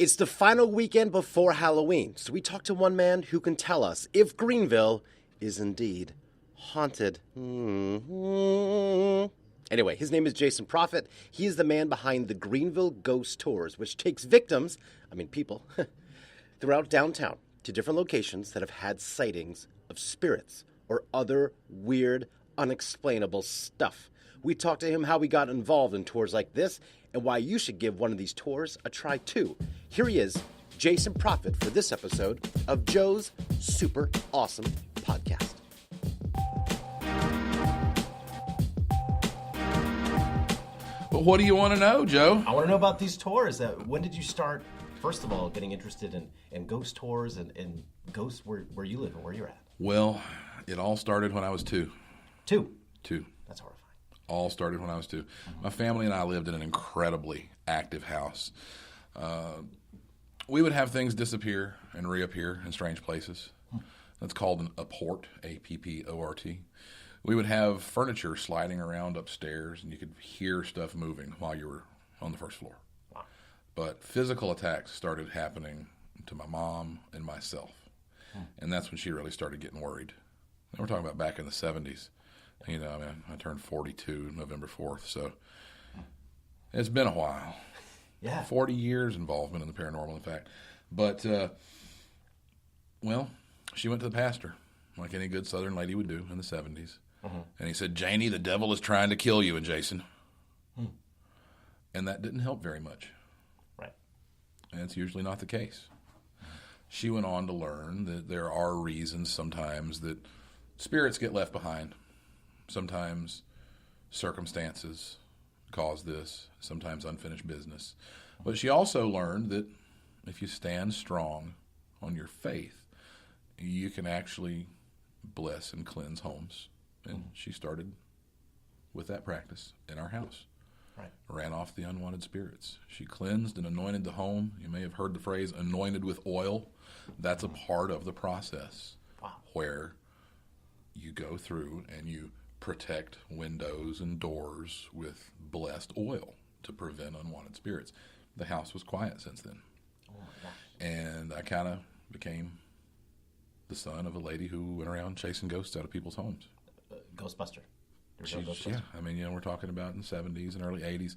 It's the final weekend before Halloween, so we talked to one man who can tell us if Greenville is indeed haunted. Anyway, his name is Jason Prophet. He is the man behind the Greenville Ghost Tours, which takes people, throughout downtown to different locations that have had sightings of spirits or other weird, unexplainable stuff. We talked to him how he got involved in tours like this and why you should give one of these tours a try too. Here he is, Jason Prophet, for this episode of Joe's Super Awesome Podcast. But what do you want to know, Joe? I want to know about these tours. When did you start, first of all, getting interested in ghost tours and ghosts where you live and where you're at? Well, it all started when I was two. Two? Two. That's horrifying. All started when I was two. My family and I lived in an incredibly active house. We would have things disappear and reappear in strange places. That's called an apport, A-P-P-O-R-T. We would have furniture sliding around upstairs, and you could hear stuff moving while you were on the first floor. Wow. But physical attacks started happening to my mom and myself, and that's when she really started getting worried. And we're talking about back in the 70s. You know, I turned 42 November 4th, so it's been a while. Yeah. 40 years involvement in the paranormal, in fact. But, she went to the pastor, like any good Southern lady would do in the 70s. And he said, "Janie, the devil is trying to kill you and Jason." And that didn't help very much. Right. And it's usually not the case. She went on to learn that there are reasons sometimes that spirits get left behind. Sometimes circumstances cause this, sometimes unfinished business. But she also learned that if you stand strong on your faith, you can actually bless and cleanse homes. And she started with that practice in our house. Right. Ran off the unwanted spirits. She cleansed and anointed the home. You may have heard the phrase anointed with oil. That's a part of the process. Wow. Where you go through and you protect windows and doors with blessed oil to prevent unwanted spirits. The house was quiet since then. Oh my gosh. And I kind of became the son of a lady who went around chasing ghosts out of people's homes. Ghostbuster. Yeah, we're talking about in the 70s and early 80s.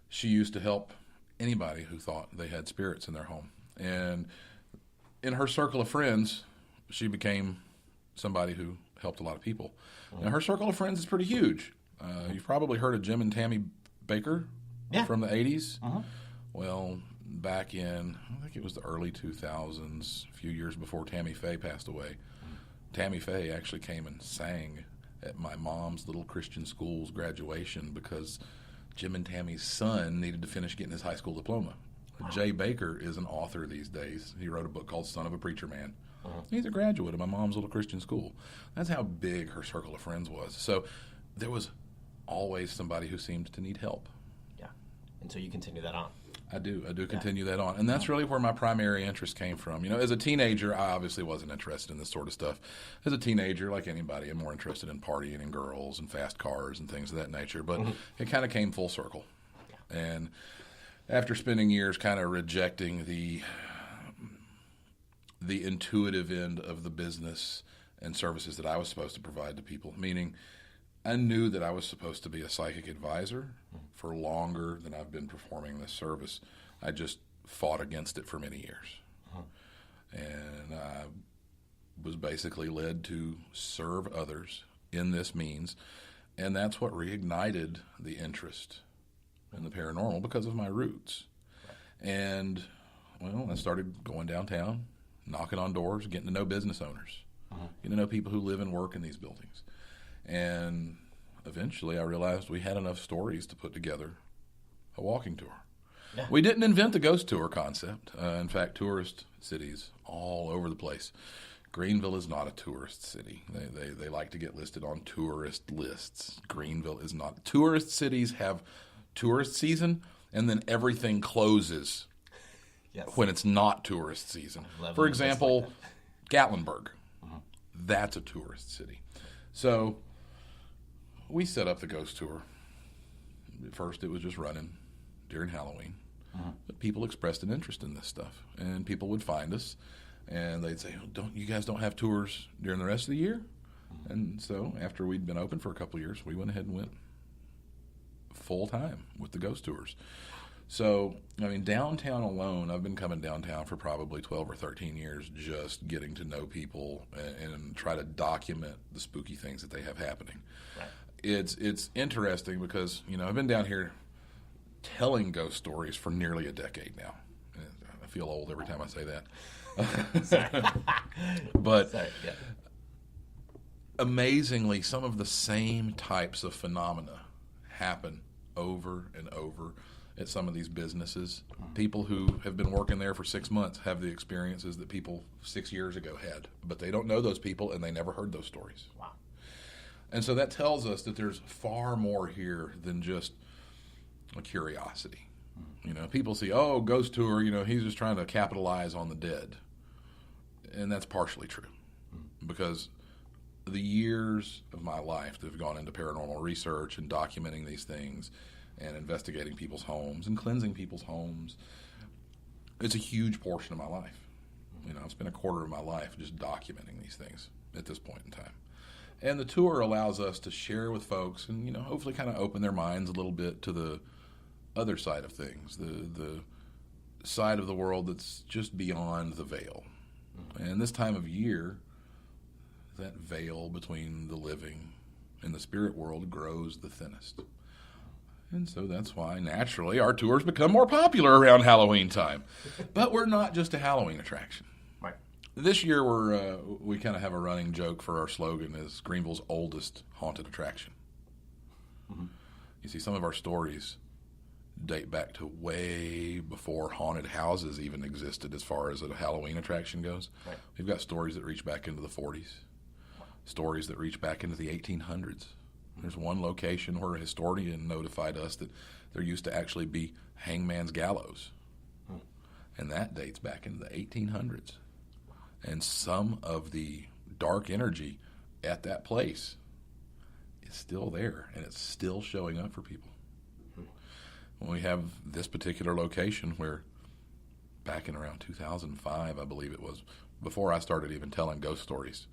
She used to help anybody who thought they had spirits in their home. And in her circle of friends, she became somebody who helped a lot of people. Now, her circle of friends is pretty huge. You've probably heard of Jim and Tammy Baker from the 80s. Well, back in, I think it was the early 2000s, a few years before Tammy Faye passed away, Tammy Faye actually came and sang at my mom's little Christian school's graduation because Jim and Tammy's son needed to finish getting his high school diploma. Wow. Jay Baker is an author these days. He wrote a book called Son of a Preacher Man. He's a graduate of my mom's little Christian school. That's how big her circle of friends was. So there was always somebody who seemed to need help. Yeah. And so you continue that on. I do continue that on. And that's really where my primary interest came from. You know, as a teenager, I obviously wasn't interested in this sort of stuff. As a teenager, like anybody, I'm more interested in partying and girls and fast cars and things of that nature. But it kind of came full circle. Yeah. And after spending years kind of rejecting the intuitive end of the business and services that I was supposed to provide to people, meaning I knew that I was supposed to be a psychic advisor for longer than I've been performing this service. I just fought against it for many years. And I was basically led to serve others in this means, and that's what reignited the interest in the paranormal because of my roots. And, I started going downtown, knocking on doors, getting to know business owners, getting to know people who live and work in these buildings. And eventually I realized we had enough stories to put together a walking tour. Yeah. We didn't invent the ghost tour concept. In fact, tourist cities all over the place. Greenville is not a tourist city. They like to get listed on tourist lists. Greenville is not. Tourist cities have tourist season, and then everything closes when it's not tourist season. For example, like Gatlinburg. That's a tourist city. So we set up the ghost tour. At first, it was just running during Halloween. But people expressed an interest in this stuff, and people would find us, and they'd say, "Don't you guys don't have tours during the rest of the year?" And so after we'd been open for a couple of years, we went ahead and went full time with the ghost tours. So, I mean, downtown alone, I've been coming downtown for probably 12 or 13 years, just getting to know people and try to document the spooky things that they have happening. Right. It's interesting because, I've been down here telling ghost stories for nearly a decade now. I feel old every time I say that. But sorry, yeah. Amazingly, some of the same types of phenomena happen over and over at some of these businesses. People who have been working there for 6 months have the experiences that people 6 years ago had, but they don't know those people and they never heard those stories. Wow. And so that tells us that there's far more here than just a curiosity. People see, ghost tour, he's just trying to capitalize on the dead. And that's partially true, because the years of my life that have gone into paranormal research and documenting these things and investigating people's homes and cleansing people's homes, it's a huge portion of my life. I've spent a quarter of my life just documenting these things at this point in time. And the tour allows us to share with folks and, hopefully kind of open their minds a little bit to the other side of things, the side of the world that's just beyond the veil. And this time of year, that veil between the living and the spirit world grows the thinnest. And so that's why, naturally, our tours become more popular around Halloween time. But we're not just a Halloween attraction. Right. This year, we kind of have a running joke for our slogan is Greenville's oldest haunted attraction. Mm-hmm. You see, some of our stories date back to way before haunted houses even existed as far as a Halloween attraction goes. Right. We've got stories that reach back into the 40s, stories that reach back into the 1800s. There's one location where a historian notified us that there used to actually be hangman's gallows. And that dates back into the 1800s. And some of the dark energy at that place is still there, and it's still showing up for people. We have this particular location where back in around 2005, I believe it was, before I started even telling ghost stories,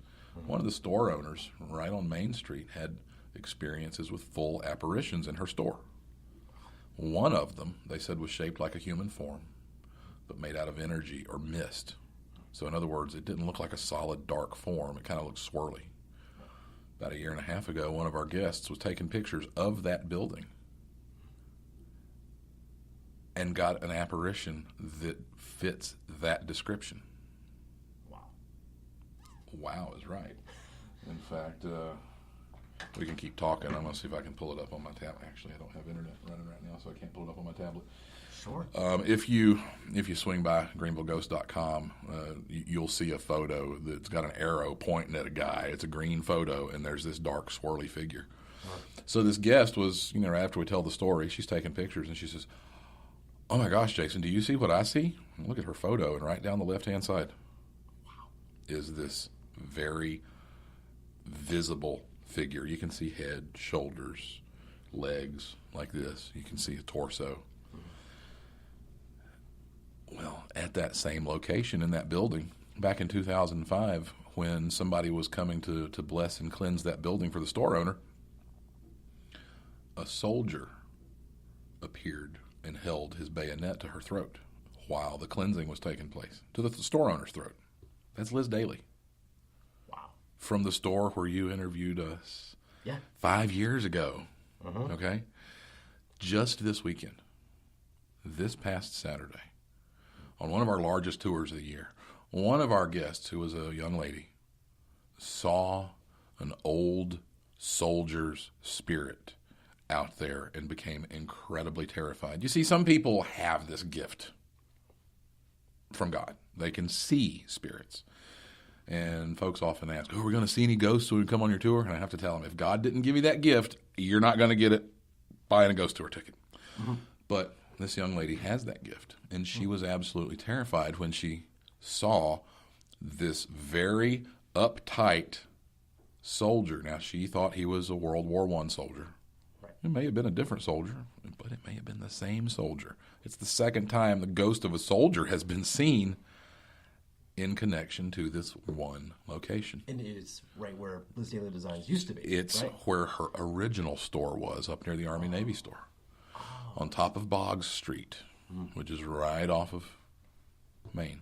one of the store owners right on Main Street had experiences with full apparitions in her store. One of them, they said, was shaped like a human form, but made out of energy or mist. So in other words, it didn't look like a solid dark form. It kind of looked swirly. About a year and a half ago, one of our guests was taking pictures of that building and got an apparition that fits that description. Wow. Wow is right. In fact, we can keep talking. I'm going to see if I can pull it up on my tablet. Actually, I don't have internet running right now, so I can't pull it up on my tablet. Sure. If you swing by greenvilleghost.com, you'll see a photo that's got an arrow pointing at a guy. It's a green photo, and there's this dark, swirly figure. Right. So this guest was, after we tell the story, she's taking pictures, and she says, "Oh my gosh, Jason, do you see what I see?" And look at her photo, and right down the left-hand side is this very visible figure. You can see head, shoulders, legs like this. You can see a torso. Well, at that same location in that building, back in 2005, when somebody was coming to bless and cleanse that building for the store owner, a soldier appeared and held his bayonet to her throat while the cleansing was taking place, to the store owner's throat. That's Liz Daly. Wow. From the store where you interviewed us 5 years ago. Uh-huh. Okay? Just this weekend, this past Saturday, on one of our largest tours of the year, one of our guests, who was a young lady, saw an old soldier's spirit out there and became incredibly terrified. You see, some people have this gift from God. They can see spirits. And folks often ask, "Oh, we're going to see any ghosts when we come on your tour?" And I have to tell them, if God didn't give you that gift, you're not going to get it buying a ghost tour ticket. Mm-hmm. But this young lady has that gift, and she was absolutely terrified when she saw this very uptight soldier. Now, she thought he was a World War I soldier. Right. It may have been a different soldier, but it may have been the same soldier. It's the second time the ghost of a soldier has been seen in connection to this one location. And it's right where Liz Daily Designs used to be. It's right? where her original store was, up near the Army-Navy store, on top of Boggs Street, which is right off of Main.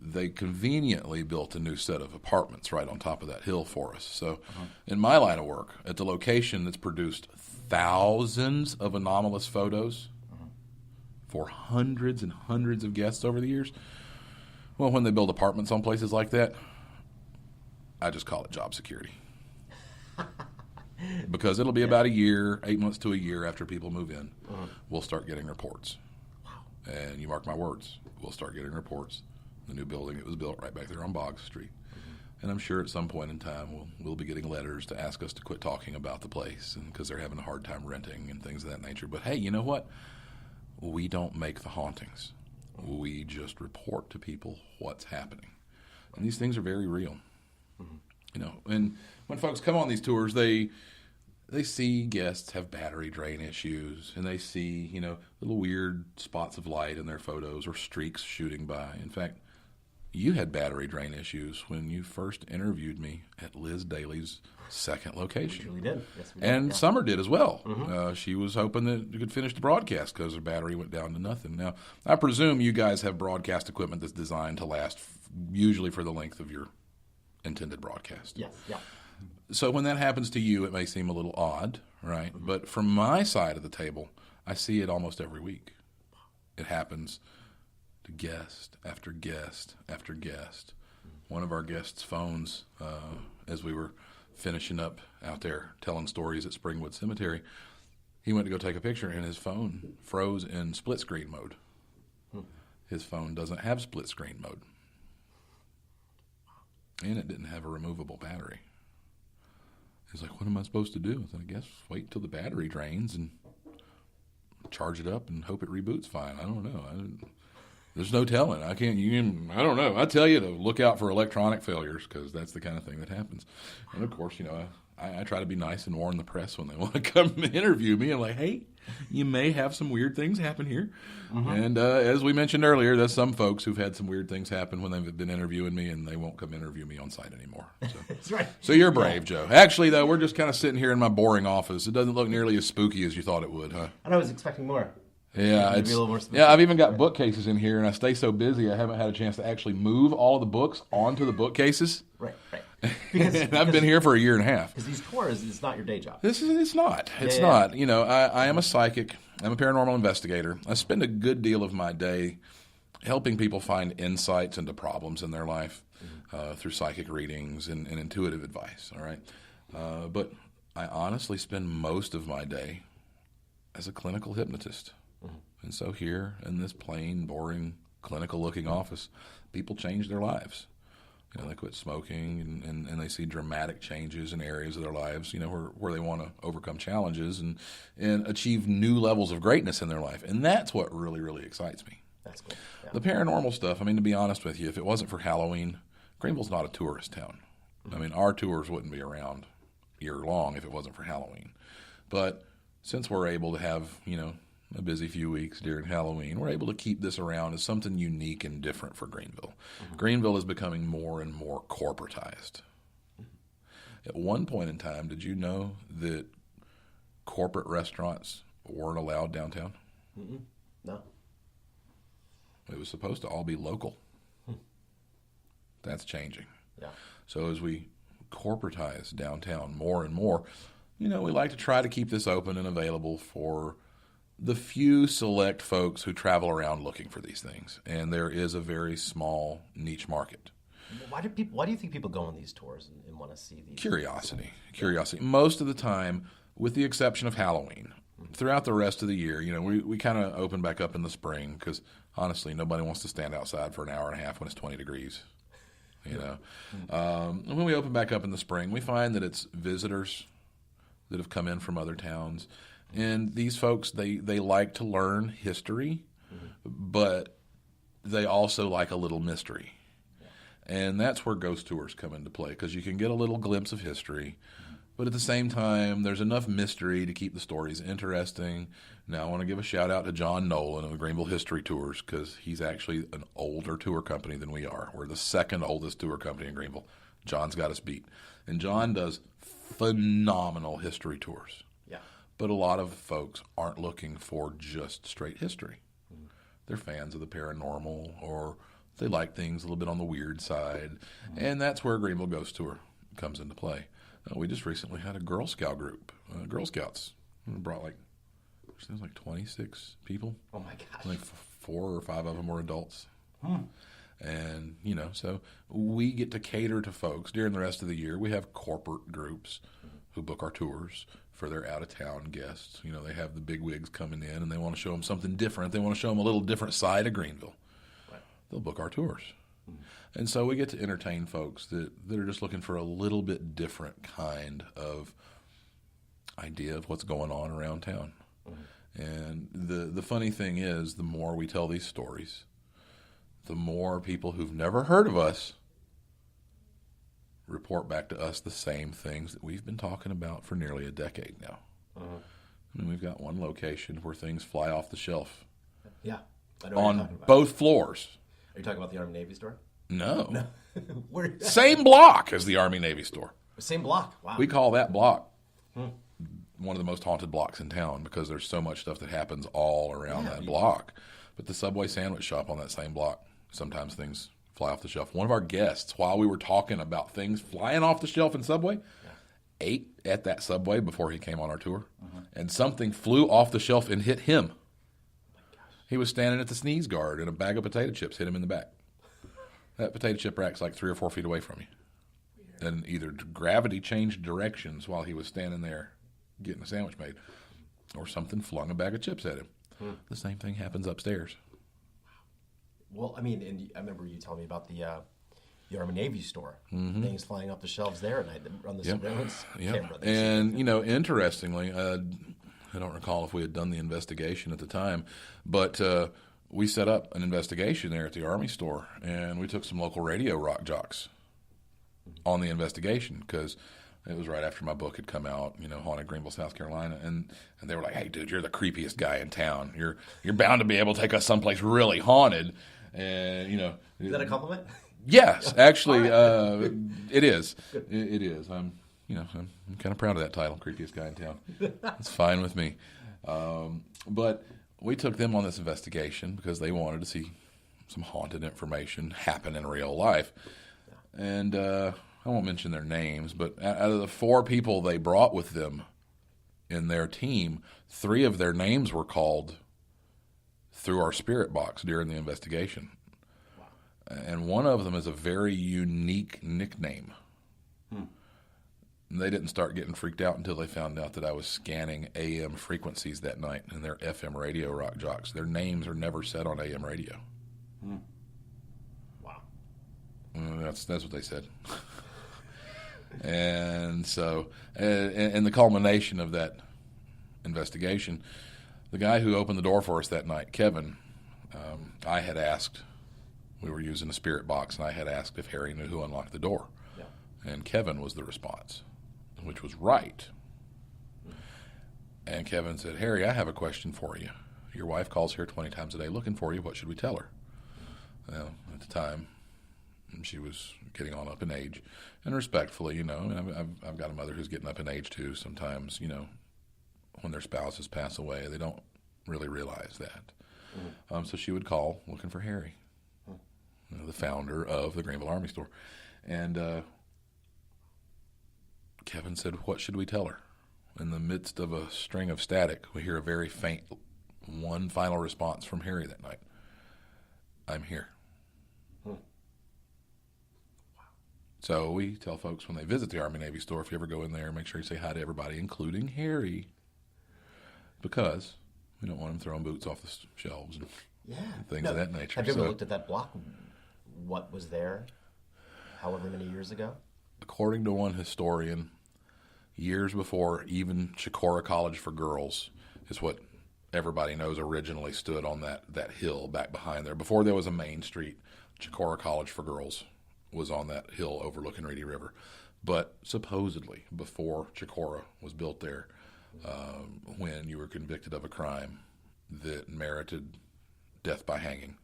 They conveniently built a new set of apartments right on top of that hill for us. So in my line of work, at the location that's produced thousands of anomalous photos for hundreds and hundreds of guests over the years, well, when they build apartments on places like that, I just call it job security. Because it'll be about a year, 8 months to a year after people move in, we'll start getting reports. Wow. And you mark my words, we'll start getting reports. The new building that was built right back there on Boggs Street. And I'm sure at some point in time we'll be getting letters to ask us to quit talking about the place because they're having a hard time renting and things of that nature. But hey, you know what? We don't make the hauntings. We just report to people what's happening. And these things are very real. You know, and when folks come on these tours, they see guests have battery drain issues, and they see, you know, little weird spots of light in their photos or streaks shooting by. In fact, you had battery drain issues when you first interviewed me at Liz Daly's second location. We really did. Yes, we did. And Summer did as well. She was hoping that you could finish the broadcast because her battery went down to nothing. Now, I presume you guys have broadcast equipment that's designed to last usually for the length of your intended broadcast. Yes, yeah. So when that happens to you, it may seem a little odd, right? But from my side of the table, I see it almost every week. It happens to guest after guest after guest. One of our guests' phones, as we were finishing up out there telling stories at Springwood Cemetery, he went to go take a picture, and his phone froze in split screen mode. His phone doesn't have split screen mode. And it didn't have a removable battery. He's like, what am I supposed to do? I said, I guess wait till the battery drains and charge it up and hope it reboots fine. I don't know. There's no telling. I don't know. I tell you to look out for electronic failures because that's the kind of thing that happens. And of course, you know, I try to be nice and warn the press when they want to come interview me. I'm like, hey, you may have some weird things happen here. And as we mentioned earlier, there's some folks who've had some weird things happen when they've been interviewing me, and they won't come interview me on site anymore. So. That's right. So you're brave, Joe. Actually, though, we're just kind of sitting here in my boring office. It doesn't look nearly as spooky as you thought it would, huh? And I was expecting more. Yeah, Maybe a little more spooky. Yeah, I've even got bookcases in here, and I stay so busy I haven't had a chance to actually move all of the books onto the bookcases. Right. And I've been here for a year and a half. Because these tours, it's not your day job. It's not. It's not. You know, I am a psychic. I'm a paranormal investigator. I spend a good deal of my day helping people find insights into problems in their life through psychic readings and intuitive advice, all right? But I honestly spend most of my day as a clinical hypnotist. And so here in this plain, boring, clinical-looking office, people change their lives. You know, they quit smoking and they see dramatic changes in areas of their lives, you know, where they want to overcome challenges and achieve new levels of greatness in their life. And that's what really, really excites me. That's cool. Yeah. The paranormal stuff, I mean, to be honest with you, if it wasn't for Halloween, Greenville's not a tourist town. I mean, our tours wouldn't be around year long if it wasn't for Halloween. But since we're able to have, you know, a busy few weeks during Halloween, we're able to keep this around as something unique and different for Greenville. Greenville is becoming more and more corporatized. At one point in time, did you know that corporate restaurants weren't allowed downtown? No. It was supposed to all be local. That's changing. Yeah. So as we corporatize downtown more and more, you know, we like to try to keep this open and available for the few select folks who travel around looking for these things. And there is a very small niche market. Why do you think people go on these tours and want to see these? Curiosity. Most of the time, with the exception of Halloween, throughout the rest of the year, you know, we kind of open back up in the spring because, honestly, nobody wants to stand outside for an hour and a half when it's 20 degrees. You know, and when we open back up in the spring, we find that it's visitors that have come in from other towns. And these folks, they like to learn history, but they also like a little mystery. And that's where ghost tours come into play, because you can get a little glimpse of history, But at the same time, there's enough mystery to keep the stories interesting. Now, I want to give a shout out to John Nolan of the Greenville History Tours, because he's actually an older tour company than we are. We're the second oldest tour company in Greenville. John's got us beat. And John does phenomenal history tours. Yeah. But a lot of folks aren't looking for just straight history. They're fans of the paranormal, or they like things a little bit on the weird side. And that's where Greenville Ghost Tour comes into play. We just recently had a Girl Scout group, Girl Scouts. We brought like 26 people. Oh my gosh. Like 4 or 5 of them were adults. And, so we get to cater to folks during the rest of the year. We have corporate groups who book our tours for their out-of-town guests. They have the big wigs coming in, and they want to show them something different. They want to show them a little different side of Greenville. Right. They'll book our tours. And so we get to entertain folks that are just looking for a little bit different kind of idea of what's going on around town. And the funny thing is, the more we tell these stories, the more people who've never heard of us report back to us the same things that we've been talking about for nearly a decade now. We've got one location where things fly off the shelf. Yeah. On both floors. Are you talking about the Army-Navy store? No. Where? Same block as the Army-Navy store. Same block? Wow. We call that block one of the most haunted blocks in town, because there's so much stuff that happens all around that block. But the Subway sandwich shop on that same block, sometimes things fly off the shelf. One of our guests, while we were talking about things flying off the shelf in Subway, ate at that Subway before he came on our tour, and something flew off the shelf and hit him. He was standing at the sneeze guard, and a bag of potato chips hit him in the back. That potato chip rack's like 3 or 4 feet away from you. And either gravity changed directions while he was standing there getting a sandwich made, or something flung a bag of chips at him. The same thing happens upstairs. Well, and I remember you telling me about the Army-Navy store. Things flying off the shelves there at night on the surveillance camera. And, interestingly, I don't recall if we had done the investigation at the time, but we set up an investigation there at the Army store, and we took some local radio rock jocks on the investigation, because it was right after my book had come out, Haunted Greenville, South Carolina, and they were like, "Hey, dude, you're the creepiest guy in town. You're bound to be able to take us someplace really haunted." And is that a compliment? Yes, actually, it is. It is. I'm kind of proud of that title, creepiest guy in town. It's fine with me. But we took them on this investigation because they wanted to see some haunted information happen in real life. And I won't mention their names, but out of the 4 people they brought with them in their team, 3 of their names were called through our spirit box during the investigation. Wow. And one of them is a very unique nickname. And they didn't start getting freaked out until they found out that I was scanning AM frequencies that night, and they're FM radio rock jocks. Their names are never said on AM radio. Wow. That's what they said. And so, and the culmination of that investigation, the guy who opened the door for us that night, Kevin, I had asked, we were using a spirit box, and I had asked if Harry knew who unlocked the door. Yeah. And Kevin was the response, which was right. And Kevin said, "Harry, I have a question for you. Your wife calls here 20 times a day looking for you. What should we tell her?" Well, at the time, she was getting on up in age. And respectfully, I've got a mother who's getting up in age too. Sometimes, when their spouses pass away, they don't really realize that. So she would call looking for Harry, the founder of the Greenville Army store. And Kevin said, "What should we tell her?" In the midst of a string of static, we hear a very faint, one final response from Harry that night. "I'm here." So we tell folks when they visit the Army-Navy store, if you ever go in there, make sure you say hi to everybody, including Harry, because we don't want him throwing boots off the shelves and things of that nature. Have you ever looked at that block? What was there however many years ago? According to one historian, years before even Chicora College for Girls is what everybody knows originally stood on that hill back behind there. Before there was a main street, Chicora College for Girls was on that hill overlooking Reedy River. But supposedly, before Chicora was built there, when you were convicted of a crime that merited death by hanging,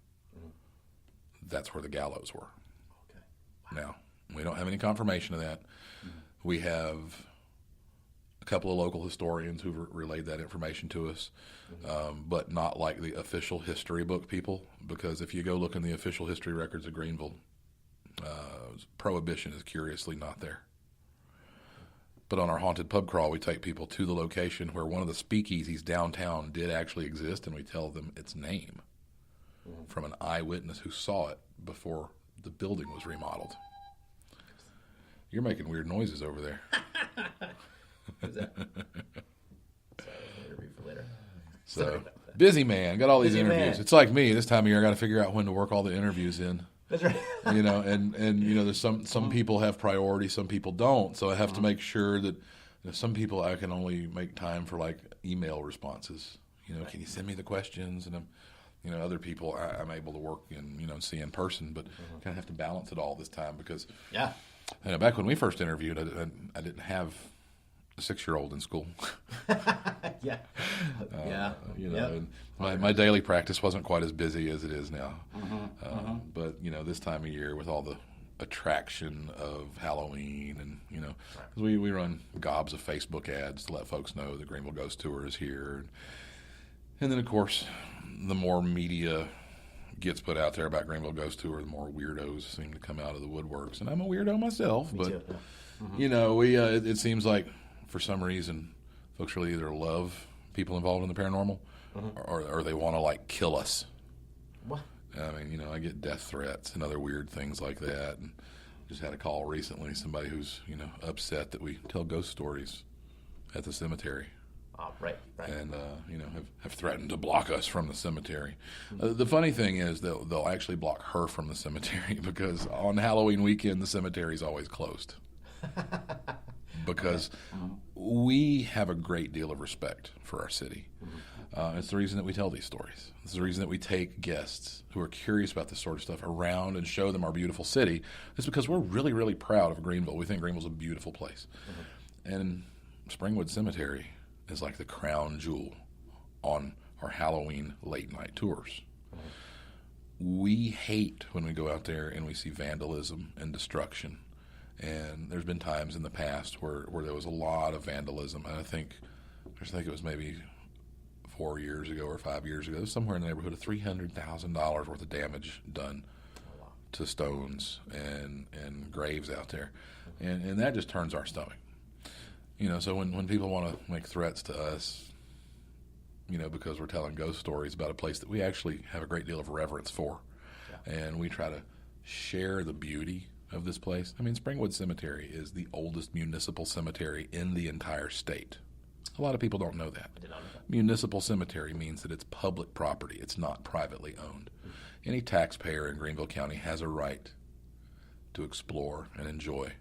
that's where the gallows were. Okay. Now, we don't have any confirmation of that. We have a couple of local historians who've relayed that information to us, but not like the official history book people, because if you go look in the official history records of Greenville, Prohibition is curiously not there. But on our haunted pub crawl, we take people to the location where one of the speakeasies downtown did actually exist, and we tell them its name from an eyewitness who saw it before the building was remodeled. You're making weird noises over there. Is that? Sorry, interview for later. So, busy man, got all these Busy interviews. man. It's like me, this time of year I got to figure out when to work all the interviews in. That's right. You know, and you know, there's some people have priority, some people don't. So I have to make sure that some people I can only make time for like email responses. You know, can you send me the questions? And you know, other people I'm able to work and see in person, but kind of have to balance it all this time because Yeah. you know, back when we first interviewed, I didn't have a 6-year-old in school. Yeah. Yeah. You know, Yep. and my daily practice wasn't quite as busy as it is now. But this time of year with all the attraction of Halloween and 'cause we run gobs of Facebook ads to let folks know the Greenville Ghost Tour is here, and then of course the more media gets put out there about Greenville Ghost Tour, the more weirdos seem to come out of the woodworks, and I'm a weirdo myself. Me but too. Yeah. we it seems like for some reason folks really either love people involved in the paranormal or they want to like kill us. What? I mean, I get death threats and other weird things like that. And just had a call recently, somebody who's, upset that we tell ghost stories at the cemetery. Oh, right. And, have threatened to block us from the cemetery. The funny thing is they'll actually block her from the cemetery because on Halloween weekend, the cemetery is always closed. Because we have a great deal of respect for our city. It's the reason that we tell these stories. It's the reason that we take guests who are curious about this sort of stuff around and show them our beautiful city. It's because we're really, really proud of Greenville. We think Greenville's a beautiful place. And Springwood Cemetery is like the crown jewel on our Halloween late night tours. We hate when we go out there and we see vandalism and destruction. And there's been times in the past where there was a lot of vandalism. And I think it was maybe 4 years ago or 5 years ago, somewhere in the neighborhood of $300,000 worth of damage done to stones and graves out there. And that just turns our stomach. So when people want to make threats to us, because we're telling ghost stories about a place that we actually have a great deal of reverence for, and we try to share the beauty of this place. I mean, Springwood Cemetery is the oldest municipal cemetery in the entire state. A lot of people don't know that. I did not know that. Municipal cemetery means that it's public property. It's not privately owned. Any taxpayer in Greenville County has a right to explore and enjoy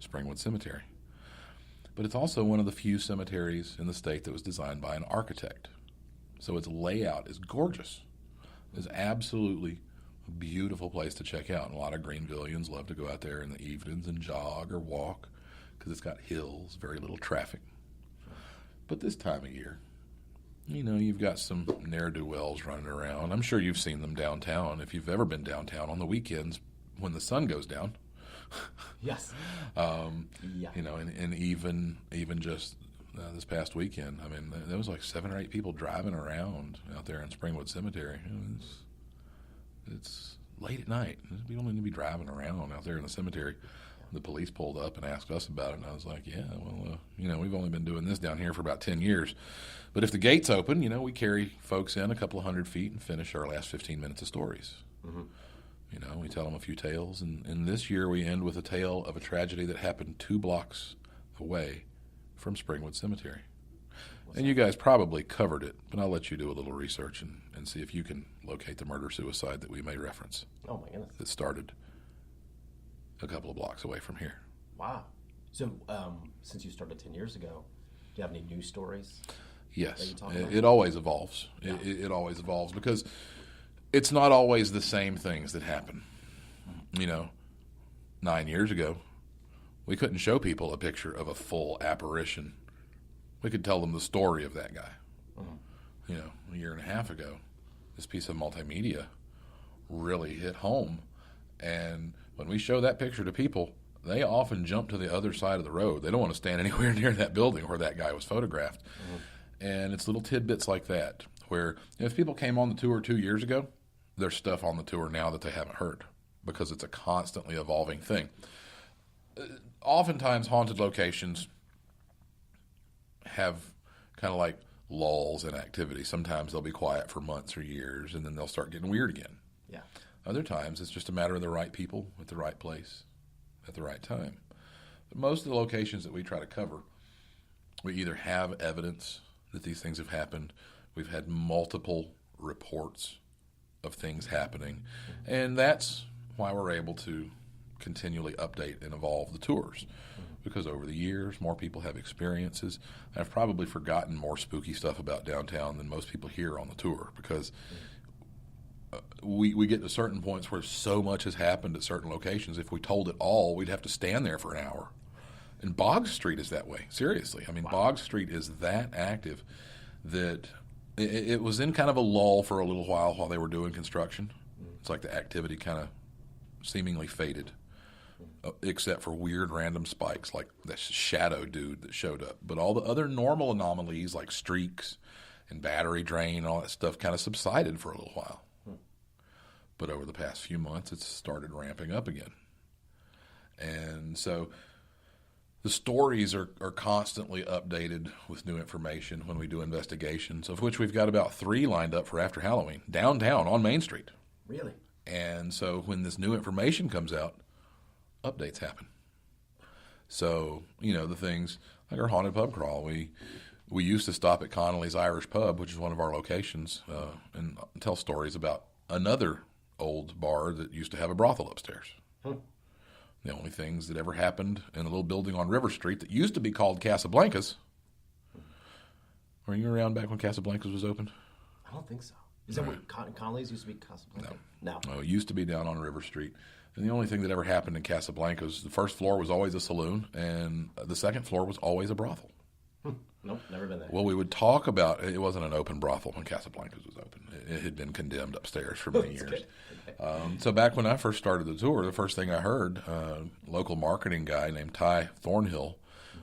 Springwood Cemetery. But it's also one of the few cemeteries in the state that was designed by an architect. So its layout is gorgeous. It's absolutely a beautiful place to check out. And a lot of Greenvillians love to go out there in the evenings and jog or walk because it's got hills, very little traffic. But this time of year, you've got some ne'er-do-wells running around. I'm sure you've seen them downtown if you've ever been downtown on the weekends when the sun goes down. Yes. Yeah. And even just this past weekend, I mean, there was like 7 or 8 people driving around out there in Springwood Cemetery. It's late at night. We don't need to be driving around out there in the cemetery. The police pulled up and asked us about it, and I was like, yeah, well, we've only been doing this down here for about 10 years. But if the gate's open, we carry folks in a couple of 100 feet and finish our last 15 minutes of stories. We tell them a few tales, and this year we end with a tale of a tragedy that happened 2 blocks away from Springwood Cemetery. And you guys probably covered it, but I'll let you do a little research and see if you can locate the murder-suicide that we may reference. Oh, my goodness. That started a couple of blocks away from here. Wow. So, since you started 10 years ago, do you have any news stories? Yes. It always evolves. Yeah. It always evolves because it's not always the same things that happen. 9 years ago, we couldn't show people a picture of a full apparition. We could tell them the story of that guy. You know, a year and a half ago, this piece of multimedia really hit home. And when we show that picture to people, they often jump to the other side of the road. They don't want to stand anywhere near that building where that guy was photographed. And it's little tidbits like that where if people came on the tour 2 years ago, there's stuff on the tour now that they haven't heard because it's a constantly evolving thing. Oftentimes, haunted locations have kind of like lulls in activity. Sometimes they'll be quiet for months or years, and then they'll start getting weird again. Yeah. Other times, it's just a matter of the right people at the right place at the right time. But most of the locations that we try to cover, we either have evidence that these things have happened, we've had multiple reports of things happening, and that's why we're able to continually update and evolve the tours. Because over the years, more people have experiences. I've probably forgotten more spooky stuff about downtown than most people hear on the tour because we get to certain points where so much has happened at certain locations. If we told it all, we'd have to stand there for an hour. And Boggs Street is that way, seriously. I mean, wow. Boggs Street is that active that it was in kind of a lull for a little while they were doing construction. It's like the activity kind of seemingly faded. Except for weird random spikes like that shadow dude that showed up. But all the other normal anomalies like streaks and battery drain and all that stuff kind of subsided for a little while. But over the past few months, it's started ramping up again. And so the stories are constantly updated with new information when we do investigations, of which we've got about 3 lined up for after Halloween, downtown on Main Street. Really? And so when this new information comes out, updates happen. So, you know, the things like our haunted pub crawl, we used to stop at Connolly's Irish Pub, which is one of our locations, and tell stories about another old bar that used to have a brothel upstairs. The only things that ever happened in a little building on River Street that used to be called Casablanca's. Were you around back when Casablanca's was open? I don't think so. Is that what Connolly's used to be Casablanca? No. No, it used to be down on River Street. And the only thing that ever happened in Casablanca was the first floor was always a saloon, and the second floor was always a brothel. Nope, never been there. Well, we would talk about it wasn't an open brothel when Casablanca's was open. It had been condemned upstairs for many years. So back when I first started the tour, the first thing I heard, a local marketing guy named Ty Thornhill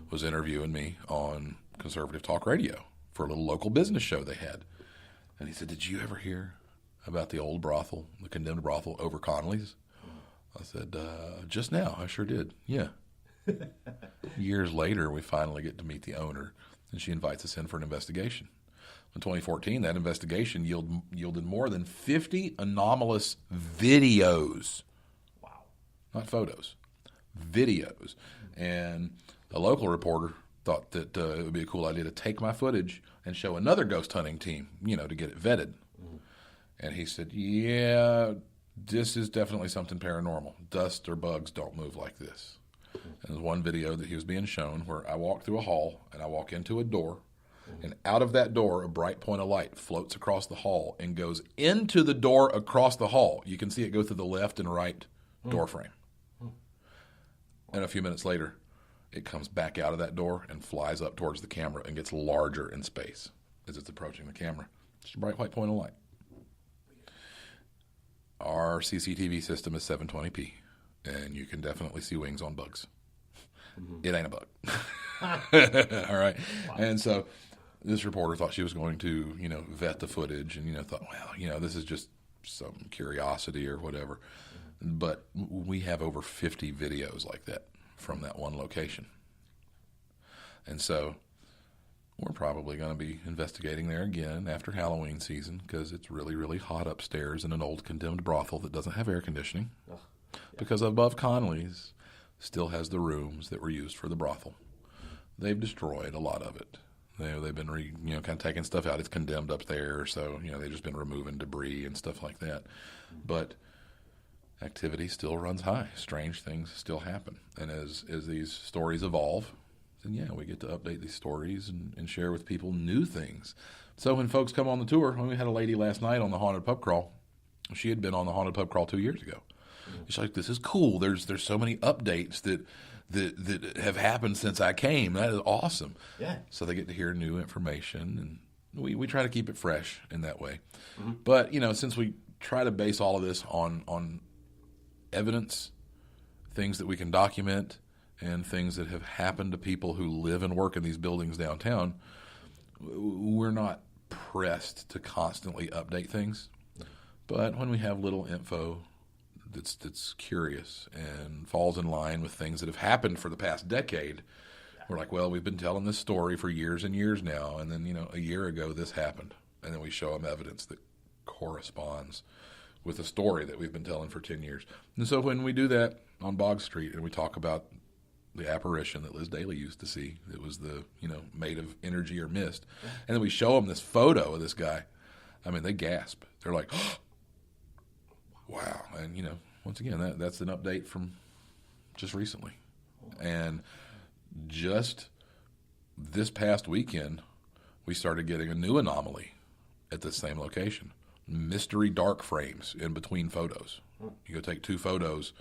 was interviewing me on conservative talk radio for a little local business show they had. And he said, "Did you ever hear about the old brothel, the condemned brothel over Connolly's?" I said, "Just now, I sure did, yeah." Years later, we finally get to meet the owner, and she invites us in for an investigation. In 2014, that investigation yielded more than 50 anomalous videos. Wow. Not photos, videos. And a local reporter thought that it would be a cool idea to take my footage and show another ghost hunting team, you know, to get it vetted. And he said, "Yeah, this is definitely something paranormal. Dust or bugs don't move like this." And there's one video that he was being shown where I walk through a hall and I walk into a door, and out of that door, a bright point of light floats across the hall and goes into the door across the hall. You can see it go through the left and right door frame. And a few minutes later, it comes back out of that door and flies up towards the camera and gets larger in space as it's approaching the camera. Just a bright white point of light. Our CCTV system is 720p, and you can definitely see wings on bugs. It ain't a bug. All right. Wow. And so this reporter thought she was going to, you know, vet the footage and, you know, thought, well, you know, this is just some curiosity or whatever. But we have over 50 videos like that from that one location. And so we're probably going to be investigating there again after Halloween season because it's really, really hot upstairs in an old condemned brothel that doesn't have air conditioning. Oh, yeah. Because above Connolly's still has the rooms that were used for the brothel. They've destroyed a lot of it. They've been kind of taking stuff out. It's condemned up there, so they've just been removing debris and stuff like that. But activity still runs high. Strange things still happen. And as these stories evolve, then we get to update these stories and share with people new things. So when folks come on the tour, when we had a lady last night on the Haunted Pub Crawl, she had been on the Haunted Pub Crawl 2 years ago. She's like, "This is cool. There's so many updates that that have happened since I came. That is awesome. Yeah. So they get to hear new information, and we try to keep it fresh in that way. Mm-hmm. But, since we try to base all of this on evidence, things that we can document, and things that have happened to people who live and work in these buildings downtown, we're not pressed to constantly update things. But when we have little info that's curious and falls in line with things that have happened for the past decade, we're like, well, we've been telling this story for years and years now, and then, a year ago this happened. And then we show them evidence that corresponds with a story that we've been telling for 10 years. And so when we do that on Bog Street and we talk about the apparition that Liz Daly used to see, it was made of energy or mist, and then we show them this photo of this guy, I mean, they gasp. They're like, oh, wow. And, once again, that's an update from just recently. And just this past weekend, we started getting a new anomaly at the same location. Mystery dark frames in between photos. You go take two photos,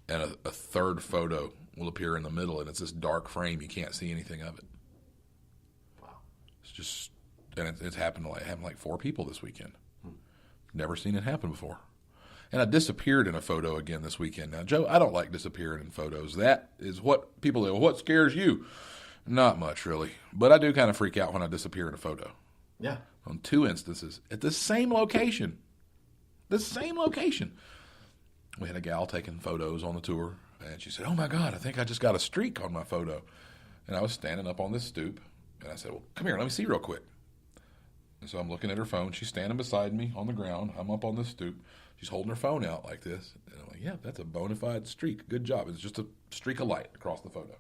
and a third photo will appear in the middle, and it's this dark frame. You can't see anything of it. Wow. It's just, and it's happened to like 4 people this weekend. Never seen it happen before. And I disappeared in a photo again this weekend. Now, Joe, I don't like disappearing in photos. That is what people say, well, what scares you? Not much, really. But I do kind of freak out when I disappear in a photo. Yeah. On 2 instances at the same location. The same location. We had a gal taking photos on the tour, and she said, oh, my God, I think I just got a streak on my photo. And I was standing up on this stoop, and I said, well, come here, let me see real quick. And so I'm looking at her phone. She's standing beside me on the ground. I'm up on the stoop. She's holding her phone out like this. And I'm like, yeah, that's a bona fide streak. Good job. It's just a streak of light across the photo.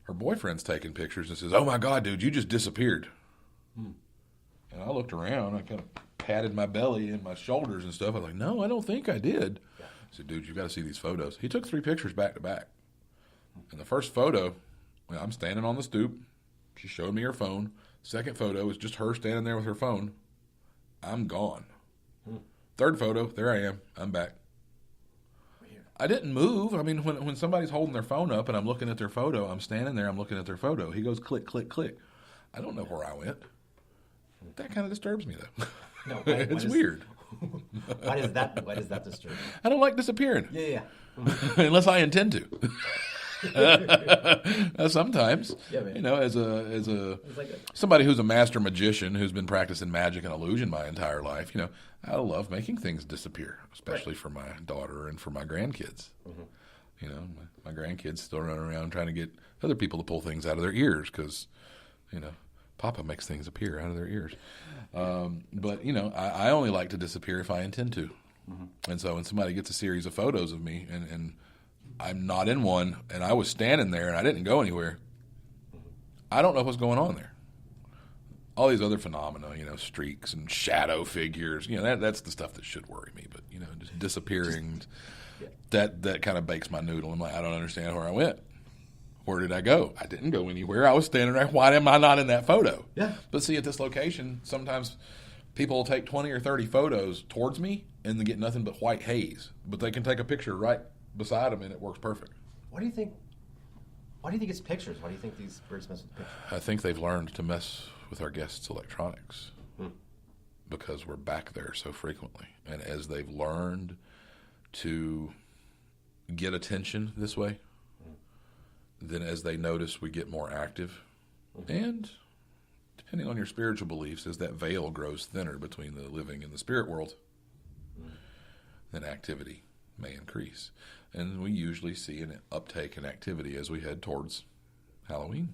Her boyfriend's taking pictures and says, oh, my God, dude, you just disappeared. And I looked around. I kind of patted my belly and my shoulders and stuff. I was like, no, I don't think I did. I said, dude, you've got to see these photos. He took 3 pictures back to back. And the first photo, I'm standing on the stoop. She showed me her phone. Second photo is just her standing there with her phone. I'm gone. Third photo, there I am. I'm back. Weird. I didn't move. I mean, when somebody's holding their phone up and I'm looking at their photo, I'm standing there, I'm looking at their photo. He goes click, click, click. I don't know where I went. That kind of disturbs me, though. No, it's weird. Why does that disturb you? I don't like disappearing. Yeah. Unless I intend to. Sometimes, as somebody who's a master magician who's been practicing magic and illusion my entire life, I love making things disappear, especially for my daughter and for my grandkids. My grandkids still run around trying to get other people to pull things out of their ears because, Papa makes things appear out of their ears. But I only like to disappear if I intend to. And so when somebody gets a series of photos of me and I'm not in one, and I was standing there and I didn't go anywhere, I don't know what's going on there. All these other phenomena, streaks and shadow figures, that's the stuff that should worry me. But, just disappearing, that kind of bakes my noodle. I'm like, I don't understand where I went. Where did I go? I didn't go anywhere. I was standing there. Why am I not in that photo? Yeah. But see, at this location, sometimes people will take 20 or 30 photos towards me and they get nothing but white haze. But they can take a picture right beside them, and it works perfect. Why do you think it's pictures? Why do you think these birds mess with pictures? I think they've learned to mess with our guests' electronics because we're back there so frequently. And as they've learned to get attention this way, then as they notice we get more active. And depending on your spiritual beliefs, as that veil grows thinner between the living and the spirit world, then activity may increase. And we usually see an uptake in activity as we head towards Halloween.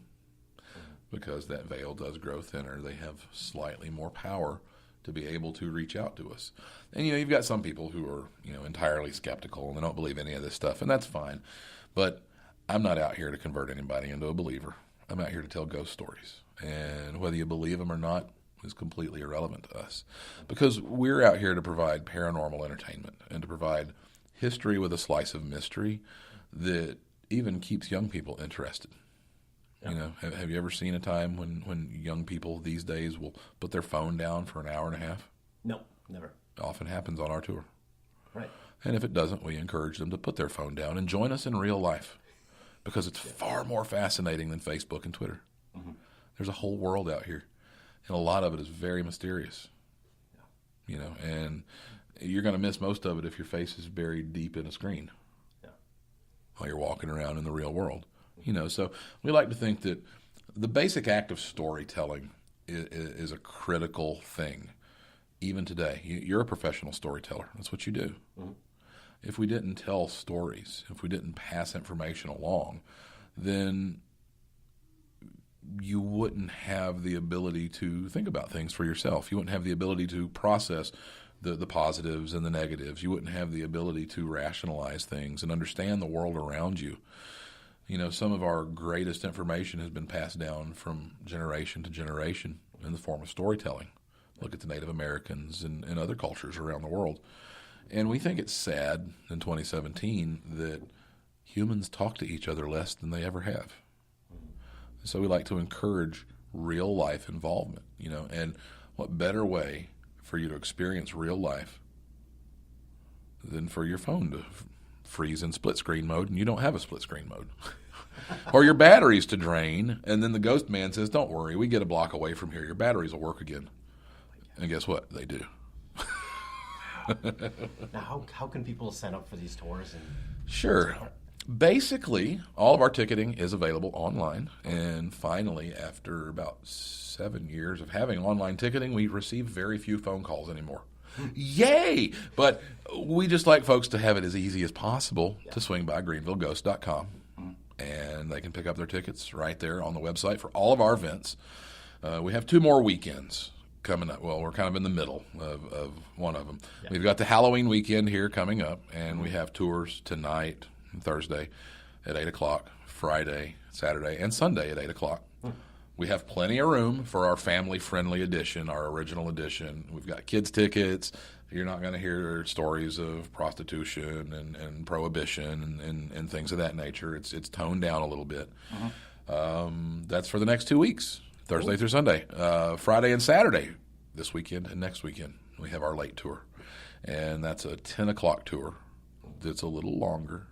Because that veil does grow thinner. They have slightly more power to be able to reach out to us. And, you've got some people who are, entirely skeptical and they don't believe any of this stuff, and that's fine. But I'm not out here to convert anybody into a believer. I'm out here to tell ghost stories. And whether you believe them or not is completely irrelevant to us. Because we're out here to provide paranormal entertainment and to provide history with a slice of mystery that even keeps young people interested. Yeah. Have you ever seen a time when young people these days will put their phone down for an hour and a half? No, never. It often happens on our tour. Right. And if it doesn't, we encourage them to put their phone down and join us in real life. because it's far more fascinating than Facebook and Twitter. Mm-hmm. There's a whole world out here, and a lot of it is very mysterious. Yeah. You know, and you're going to miss most of it if your face is buried deep in a screen. Yeah. While you're walking around in the real world. You know, so we like to think that the basic act of storytelling is a critical thing, even today. You're a professional storyteller. That's what you do. Mm-hmm. If we didn't tell stories, if we didn't pass information along, then you wouldn't have the ability to think about things for yourself. You wouldn't have the ability to process the positives and the negatives. You wouldn't have the ability to rationalize things and understand the world around you. You know, some of our greatest information has been passed down from generation to generation in the form of storytelling. Look at the Native Americans and other cultures around the world. And we think it's sad in 2017 that humans talk to each other less than they ever have. So we like to encourage real life involvement, you know, and what better way for you to experience real life than for your phone to freeze in split screen mode and you don't have a split screen mode. Or your batteries to drain, and then the ghost man says, don't worry, we get a block away from here, your batteries will work again. And guess what? They do. Now, how can people sign up for these tours? Sure. Basically, all of our ticketing is available online. And finally, after about 7 years of having online ticketing, we receive very few phone calls anymore. Yay! But we just like folks to have it as easy as possible to swing by greenvilleghost.com. And they can pick up their tickets right there on the website for all of our events. We have 2 more weekends coming up. Well, we're kind of in the middle of one of them. Yeah. We've got the Halloween weekend here coming up, and we have tours tonight and Thursday at 8 o'clock, Friday, Saturday, and Sunday at 8 o'clock. We have plenty of room for our family-friendly edition, our original edition. We've got kids' tickets. You're not going to hear stories of prostitution and prohibition and things of that nature. It's toned down a little bit. That's for the next 2 weeks. Thursday through Sunday. Friday and Saturday, this weekend and next weekend, we have our late tour. And that's a 10 o'clock tour that's a little longer.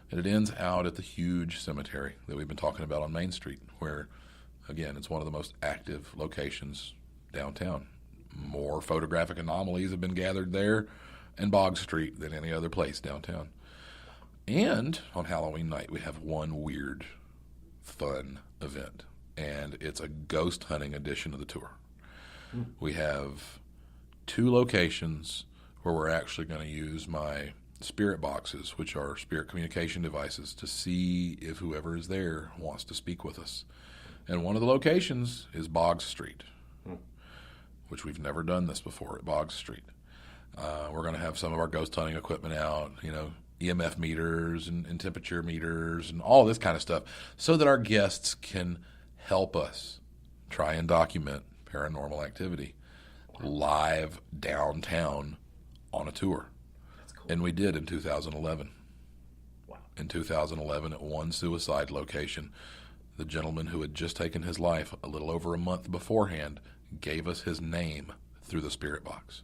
And it ends out at the huge cemetery that we've been talking about on Main Street, where, again, it's one of the most active locations downtown. More photographic anomalies have been gathered there and Boggs Street than any other place downtown. And on Halloween night, we have one weird, fun event. And it's a ghost hunting edition of the tour. We have 2 locations where we're actually going to use my spirit boxes, which are spirit communication devices, to see if whoever is there wants to speak with us. And one of the locations is Boggs Street, which we've never done this before at Boggs Street. We're going to have some of our ghost hunting equipment out, you know, EMF meters and temperature meters and all this kind of stuff, so that our guests can help us try and document paranormal activity live downtown on a tour. That's cool. And we did in 2011. Wow. In 2011, at one suicide location, the gentleman who had just taken his life a little over a month beforehand gave us his name through the spirit box.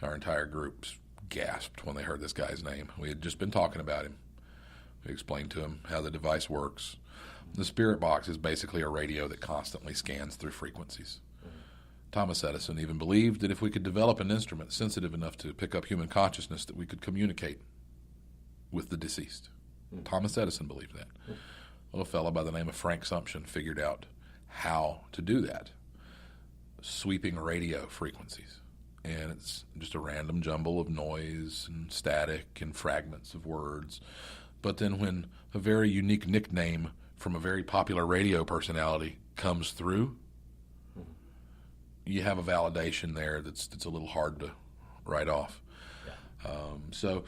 Our entire group gasped when they heard this guy's name. We had just been talking about him. We explained to him how the device works. The spirit box is basically a radio that constantly scans through frequencies. Thomas Edison even believed that if we could develop an instrument sensitive enough to pick up human consciousness, that we could communicate with the deceased. Thomas Edison believed that. A little fellow by the name of Frank Sumption figured out how to do that. Sweeping radio frequencies. And it's just a random jumble of noise and static and fragments of words. But then when a very unique nickname from a very popular radio personality comes through, you have a validation there that's a little hard to write off. Yeah. So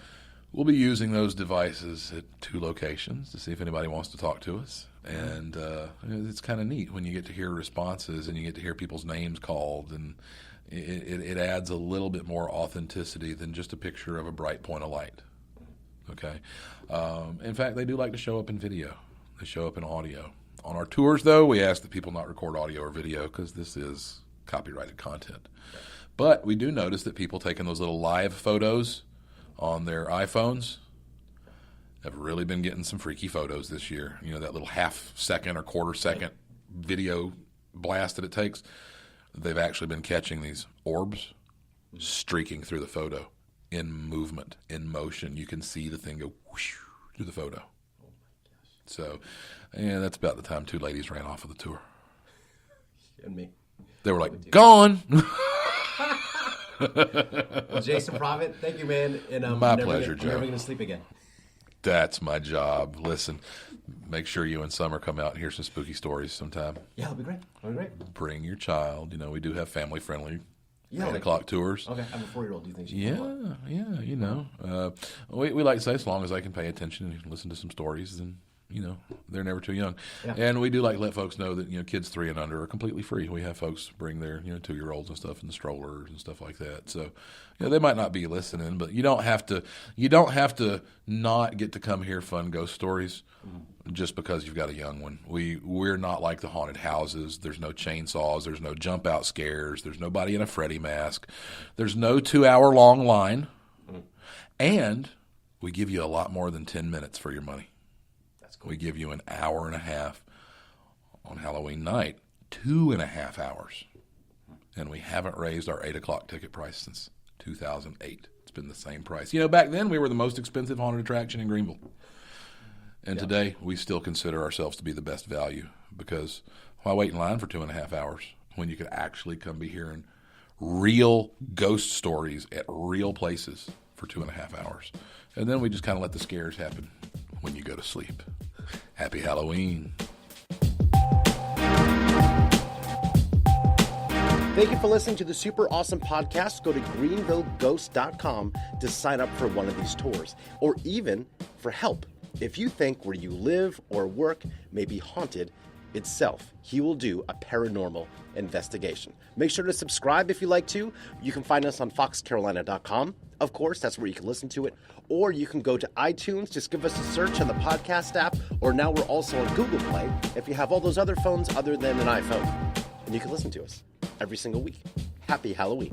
we'll be using those devices at 2 locations to see if anybody wants to talk to us. And it's kind of neat when you get to hear responses and you get to hear people's names called, and it adds a little bit more authenticity than just a picture of a bright point of light. Okay. In fact, they do like to show up in video. They show up in audio. On our tours, though, we ask that people not record audio or video because this is copyrighted content. But we do notice that people taking those little live photos on their iPhones, have really been getting some freaky photos this year. You know, that little half-second or quarter-second video blast that it takes. They've actually been catching these orbs streaking through the photo in movement, in motion. You can see the thing go whoosh through the photo. Oh my gosh. So, yeah, that's about the time 2 ladies ran off of the tour. And me. They were like, gone. Well, Jason Prophet, thank you, man. And My pleasure, Joe. I'm never going to sleep again. That's my job. Listen, make sure you and Summer come out and hear some spooky stories sometime. Yeah, that'll be great. That'll be great. Bring your child. You know, we do have family-friendly 8 like, o'clock tours. Okay, I have a 4-year-old. Do you think she can Yeah, you know. We like to say as long as they can pay attention and listen to some stories, then, you know, they're never too young. Yeah. And we do like to let folks know that, you know, kids 3 and under are completely free. We have folks bring their, you know, 2-year-olds and stuff in the strollers and stuff like that. So, you know, they might not be listening, but you don't have to not get to come hear fun ghost stories just because you've got a young one. We're not like the haunted houses. There's no chainsaws. There's no jump out scares. There's nobody in a Freddy mask. There's no 2-hour long line. And we give you a lot more than 10 minutes for your money. We give you an hour and a half on Halloween night, 2.5 hours. And we haven't raised our 8 o'clock ticket price since 2008. It's been the same price. You know, back then we were the most expensive haunted attraction in Greenville. And today we still consider ourselves to be the best value because why wait in line for 2.5 hours when you could actually come be hearing real ghost stories at real places for 2.5 hours. And then we just kind of let the scares happen when you go to sleep. Happy Halloween. Thank you for listening to the super awesome podcast. Go to greenvilleghost.com to sign up for one of these tours or even for help. If you think where you live or work may be haunted itself, he will do a paranormal investigation. Make sure to subscribe if you like to. You can find us on foxcarolina.com. Of course, that's where you can listen to it. Or you can go to iTunes, just give us a search on the podcast app, or now we're also on Google Play if you have all those other phones other than an iPhone. And you can listen to us every single week. Happy Halloween.